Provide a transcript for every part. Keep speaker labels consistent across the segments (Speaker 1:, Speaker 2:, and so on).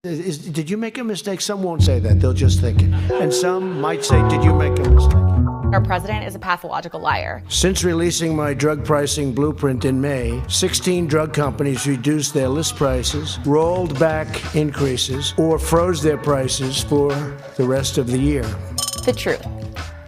Speaker 1: Did you make a mistake? Some won't say that. They'll just think it. And some might say, did you make a mistake?
Speaker 2: Our president is a pathological liar.
Speaker 1: Since releasing my drug pricing blueprint in May, 16 drug companies reduced their list prices, rolled back increases, or froze their prices for the rest of the year.
Speaker 2: The truth.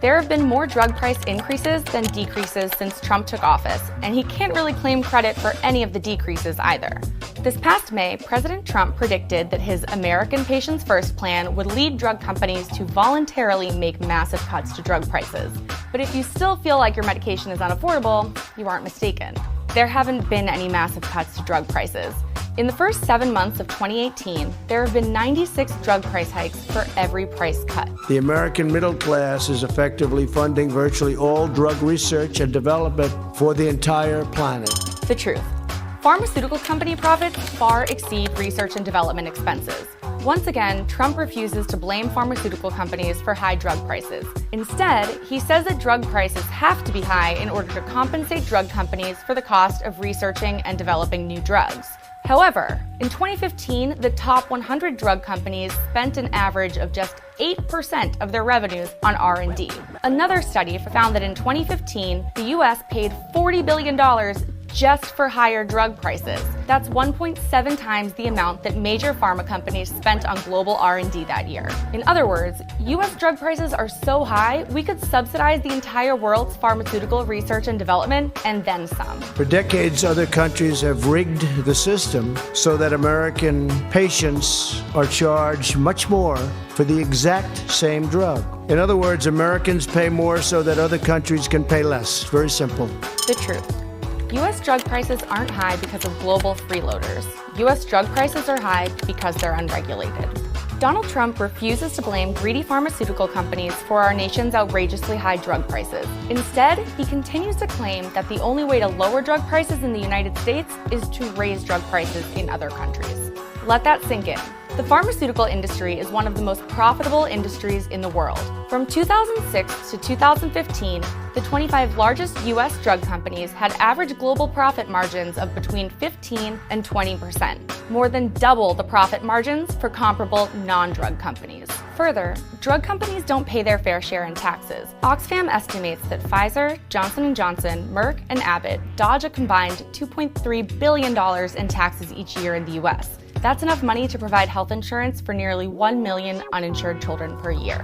Speaker 2: There have been more drug price increases than decreases since Trump took office, and he can't really claim credit for any of the decreases either. This past May, President Trump predicted that his American Patients First plan would lead drug companies to voluntarily make massive cuts to drug prices. But if you still feel like your medication is unaffordable, you aren't mistaken. There haven't been any massive cuts to drug prices. In the first 7 months of 2018, there have been 96 drug price hikes for every price cut.
Speaker 1: The American middle class is effectively funding virtually all drug research and development for the entire planet.
Speaker 2: The truth. Pharmaceutical company profits far exceed research and development expenses. Once again, Trump refuses to blame pharmaceutical companies for high drug prices. Instead, he says that drug prices have to be high in order to compensate drug companies for the cost of researching and developing new drugs. However, in 2015, the top 100 drug companies spent an average of just 8% of their revenues on R&D. Another study found that in 2015, the US paid $40 billion just for higher drug prices. That's 1.7 times the amount that major pharma companies spent on global R&D that year. In other words, US drug prices are so high, we could subsidize the entire world's pharmaceutical research and development, and then some.
Speaker 1: For decades, other countries have rigged the system so that American patients are charged much more for the exact same drug. In other words, Americans pay more so that other countries can pay less. Very simple.
Speaker 2: The truth. U.S. drug prices aren't high because of global freeloaders. U.S. drug prices are high because they're unregulated. Donald Trump refuses to blame greedy pharmaceutical companies for our nation's outrageously high drug prices. Instead, he continues to claim that the only way to lower drug prices in the United States is to raise drug prices in other countries. Let that sink in. The pharmaceutical industry is one of the most profitable industries in the world. From 2006 to 2015, the 25 largest U.S. drug companies had average global profit margins of between 15 and 20%, more than double the profit margins for comparable non-drug companies. Further, drug companies don't pay their fair share in taxes. Oxfam estimates that Pfizer, Johnson & Johnson, Merck, and Abbott dodge a combined $2.3 billion in taxes each year in the U.S. That's enough money to provide health insurance for nearly 1 million uninsured children per year.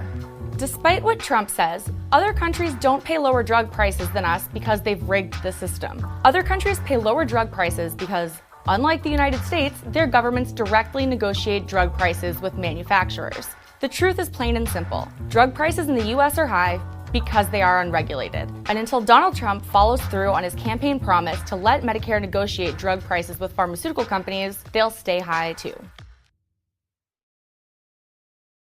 Speaker 2: Despite what Trump says, other countries don't pay lower drug prices than us because they've rigged the system. Other countries pay lower drug prices because, unlike the United States, their governments directly negotiate drug prices with manufacturers. The truth is plain and simple. Drug prices in the US are high because they are unregulated. And until Donald Trump follows through on his campaign promise to let Medicare negotiate drug prices with pharmaceutical companies, they'll stay high too.